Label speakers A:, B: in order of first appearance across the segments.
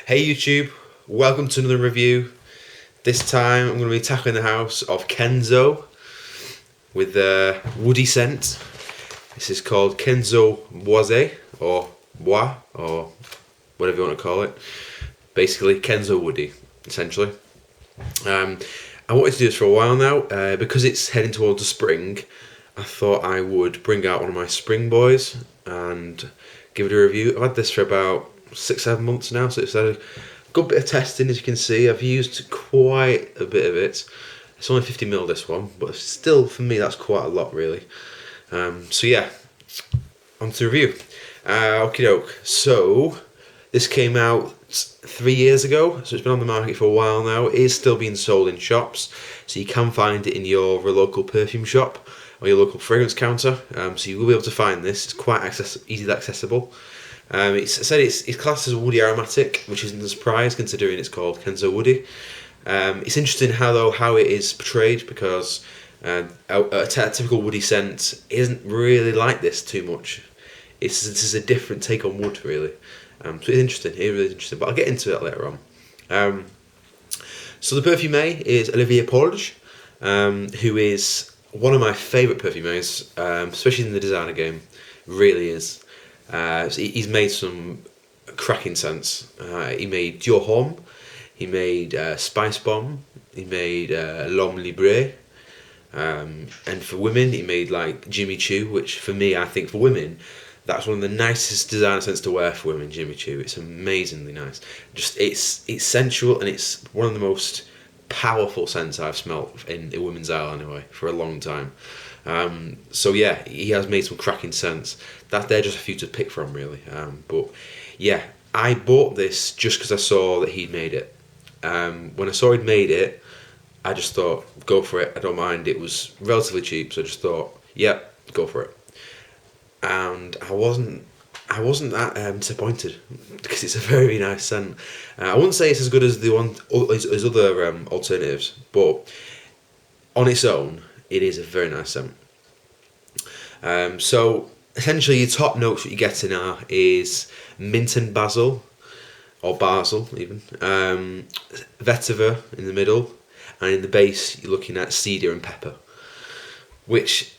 A: Hey YouTube, welcome to another review. This time I'm going to be tackling the house of Kenzo with the woody scent. This is called Kenzo Boisee or Bois or whatever you want to call it. Basically Kenzo woody, essentially. I wanted to do this for a while now because it's heading towards the spring. I thought I would bring out one of my spring boys and give it a review. I've had this for about 6-7 months now, so it's had a good bit of testing. As you can see, I've used quite a bit of it. It's only 50ml this one, but still for me that's quite a lot really. So yeah, on to the review. Okie doke. So this came out 3 years ago, so it's been on the market for a while now. It is still being sold in shops, so you can find it in your local perfume shop or your local fragrance counter. So you will be able to find this. It's quite easily accessible. It's classed as a woody aromatic, which isn't a surprise considering it's called Kenzo Woody. It's interesting how it is portrayed, because a typical woody scent isn't really like this too much. This is a different take on wood really. So it's interesting. It's really interesting, but I'll get into it later on. So the perfumé is Olivier Polge, who is one of my favourite perfumers, especially in the designer game. Really is. So he's made some cracking scents. He made homme, he made Spice Bomb, he made L'Homme Libre, and for women he made like Jimmy Choo, which for me, I think for women, that's one of the nicest designer scents to wear for women. Jimmy Choo, it's amazingly nice. Just it's sensual, and it's one of the most powerful scents I've smelt in a women's aisle anyway for a long time. So yeah, he has made some cracking scents. They're just a few to pick from really. But yeah, I bought this just because I saw that he'd made it. When I saw he'd made it, I just thought, go for it. I don't mind. It was relatively cheap, so I just thought, yeah, go for it. And I wasn't that disappointed, because it's a very nice scent. I wouldn't say it's as good as his other alternatives, but on its own, it is a very nice scent. So essentially, your top notes that you're getting is mint and basil, or basil even, vetiver in the middle, and in the base you're looking at cedar and pepper, which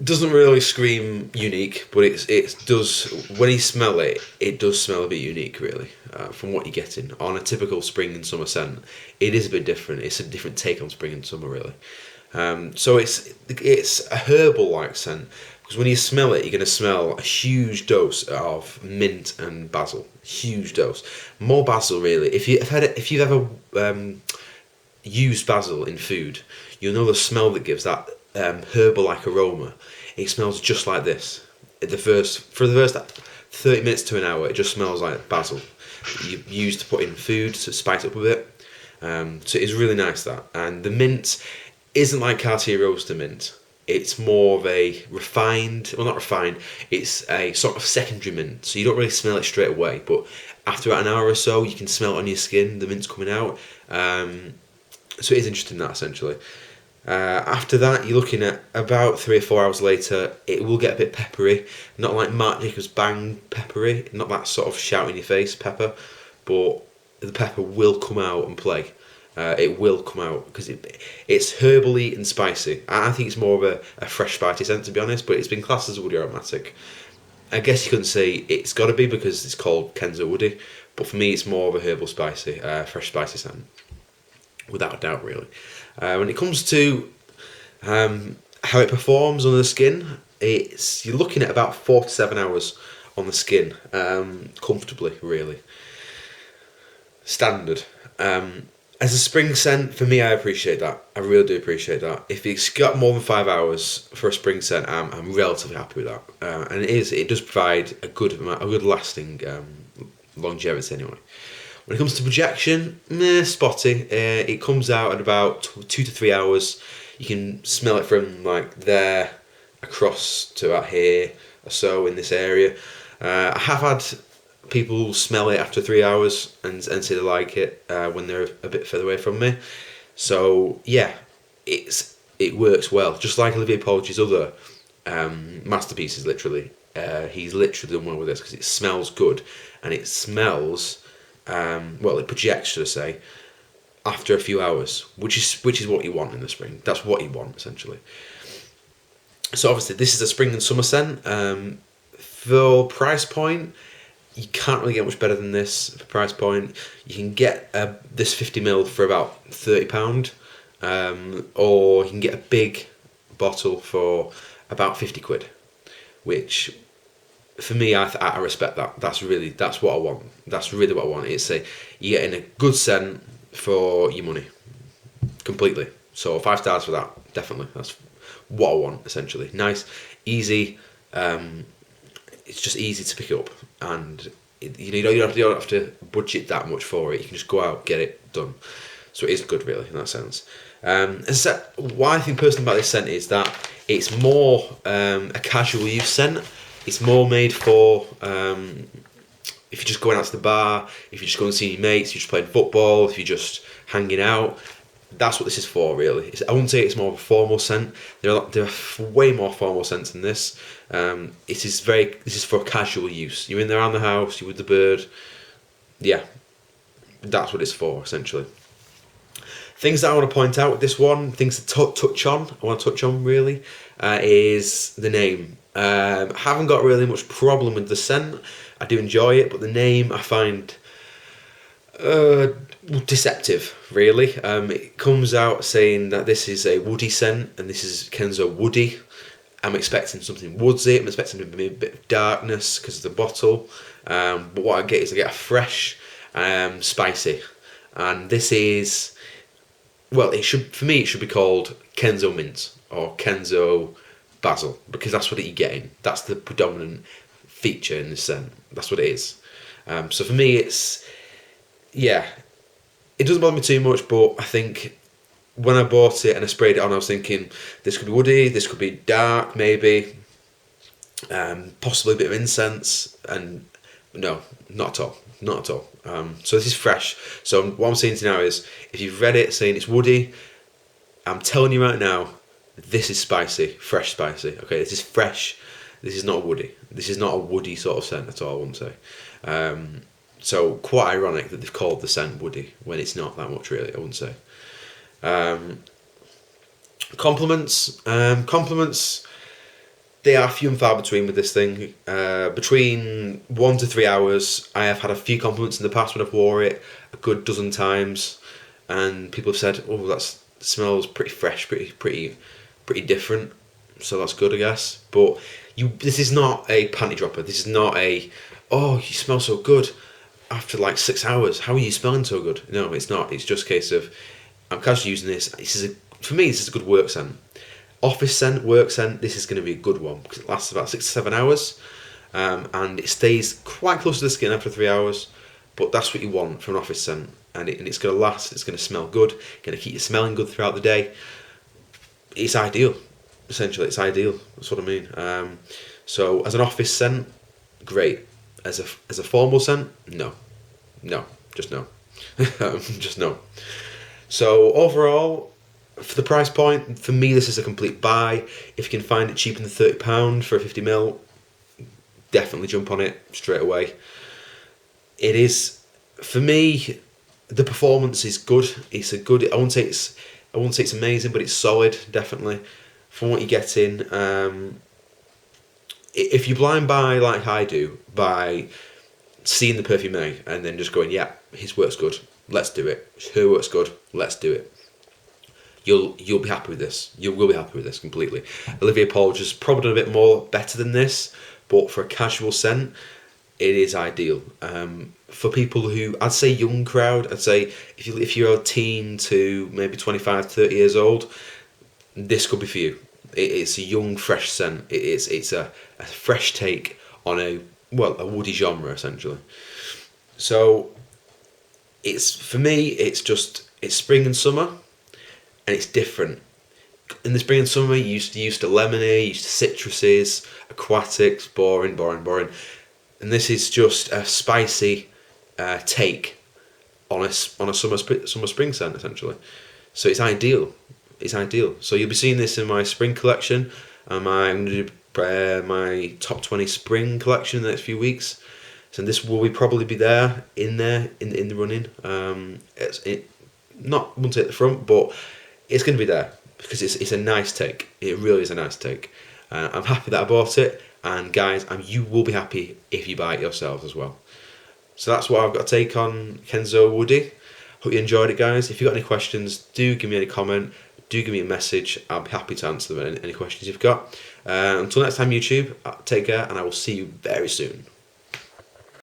A: doesn't really scream unique, but it does. When you smell it, it does smell a bit unique, really, from what you're getting on a typical spring and summer scent. It is a bit different. It's a different take on spring and summer, really. So it's a herbal-like scent, because when you smell it, you're going to smell a huge dose of mint and basil. Huge dose, more basil, really. If you've ever used basil in food, you'll know the smell that gives that herbal-like aroma. It smells just like this. For the first 30 minutes to an hour, it just smells like basil you use to put in food to spice up a bit. So it's really nice, that. And the mint isn't like Cartier Roaster mint. It's more of a refined, well, not refined, it's a sort of secondary mint, so you don't really smell it straight away, but after about an hour or so you can smell it on your skin, the mint's coming out. So it is interesting, that, essentially. After that, you're looking at about 3 or 4 hours later, it will get a bit peppery, not like Marc Jacobs Bang peppery, not that sort of shout in your face pepper, but the pepper will come out and play. It will come out, because it's herbally and spicy. I think it's more of a fresh spicy scent, to be honest, but it's been classed as a woody aromatic. I guess you couldn't say it's got to be, because it's called Kenzo Woody, but for me it's more of a herbal spicy, fresh spicy scent, without a doubt, really. When it comes to how it performs on the skin, you're looking at about 4 to 7 hours on the skin, comfortably, really. Standard. As a spring scent, for me, I appreciate that. I really do appreciate that. If it's got more than 5 hours for a spring scent, I'm relatively happy with that. And it does provide a good lasting longevity anyway. When it comes to projection, spotty. It comes out at about 2 to 3 hours. You can smell it from like there across to about here or so in this area. I have had people smell it after 3 hours and say they like it when they're a bit further away from me. So yeah, it works well. Just like Olivier Polge's other masterpieces, literally. He's literally done well with this, because it smells good, and it smells well, it projects, should I say, after a few hours, which is what you want in the spring. That's what you want essentially. So obviously this is a spring and summer scent. For price point, you can't really get much better than this. For price point, you can get this 50ml for about £30, or you can get a big bottle for about £50, which for me, I respect that. That's what I want. That's really what I want. It's you're getting a good scent for your money, completely. So 5 stars for that, definitely. That's what I want essentially. Nice, easy. It's just easy to pick up, and you don't have to budget that much for it. You can just go out, get it done. So it is good, really, in that sense. As I said, what I think personally about this scent is that it's more a casual use scent. It's more made for if you're just going out to the bar, if you're just going to see your mates, if you're just playing football, if you're just hanging out. That's what this is for, really. I wouldn't say it's more of a formal scent. There are way more formal scents than this. This is for casual use. You're in there around the house, you're with the bird. Yeah, that's what it's for, essentially. Things that I want to point out with this one, things to touch on really, is the name. I haven't got really much problem with the scent. I do enjoy it, but the name I find deceptive, really. It comes out saying that this is a woody scent and this is Kenzo Woody. I'm expecting something woodsy. I'm expecting to be a bit of darkness because of the bottle. But what I get a fresh, spicy, and this is, well, it should be called Kenzo Mint or Kenzo Basil, because that's what you're getting. That's the predominant feature in this scent. That's what it is. So for me, it doesn't bother me too much, but I think when I bought it and I sprayed it on, I was thinking this could be woody, this could be dark, maybe, possibly a bit of incense, and no, not at all. So this is fresh. So what I'm saying to you now is, if you've read it saying it's woody, I'm telling you right now, this is spicy, fresh spicy. Okay, this is fresh. This is not woody. This is not a woody sort of scent at all, I wouldn't say. So quite ironic that they've called the scent woody when it's not that much, really, I wouldn't say. Compliments, they are few and far between with this thing. Between 1 to 3 hours, I have had a few compliments in the past when I've wore it a good dozen times, and people have said, "Oh, that smells pretty fresh, pretty different." So that's good, I guess. But this is not a panty dropper. This is not "Oh, you smell so good after like 6 hours. How are you smelling so good?" No, it's not. It's just a case of, I'm casually using this. For me, this is a good work scent. Office scent, work scent, this is going to be a good one because it lasts about 6 to 7 hours, and it stays quite close to the skin after 3 hours. But that's what you want from an office scent, and it's going to last. It's going to smell good. Going to keep you smelling good throughout the day. It's ideal. Essentially, it's ideal. That's what I mean. So as an office scent, great. As a formal scent, no, just no, just no. So overall, for the price point, for me, this is a complete buy. If you can find it cheaper than £30 for a 50ml, definitely jump on it straight away. It is, for me, the performance is good. It's a good. I won't say it's amazing, but it's solid, definitely, from what you're getting. If you blind buy like I do, by seeing the perfume and then just going, yeah, his work's good, let's do it. Her work's good, let's do it. You'll be happy with this. You will be happy with this completely. Olivia Poul just probably done a bit more better than this, but for a casual scent, it is ideal. For people who, I'd say young crowd, I'd say if you're a teen to maybe 25, 30 years old, this could be for you. It's a young, fresh scent. It's a fresh take on a woody genre, essentially. So for me, it's spring and summer, and it's different. In the spring and summer, you used to lemony, used to citruses, aquatics, boring. And this is just a spicy take on a summer spring scent, essentially. So it's ideal. So you'll be seeing this in my spring collection. I'm going to do my top 20 spring collection in the next few weeks. So this will probably be in the running. Won't say at the front, but it's going to be there because it's a nice take. It really is a nice take. I'm happy that I bought it, and guys, you will be happy if you buy it yourselves as well. So that's what I've got to take on Kenzo Woody. Hope you enjoyed it, guys. If you've got any questions, do give me a comment. Do give me a message. I'll be happy to answer them. Any questions you've got. Until next time, YouTube, take care, and I will see you very soon.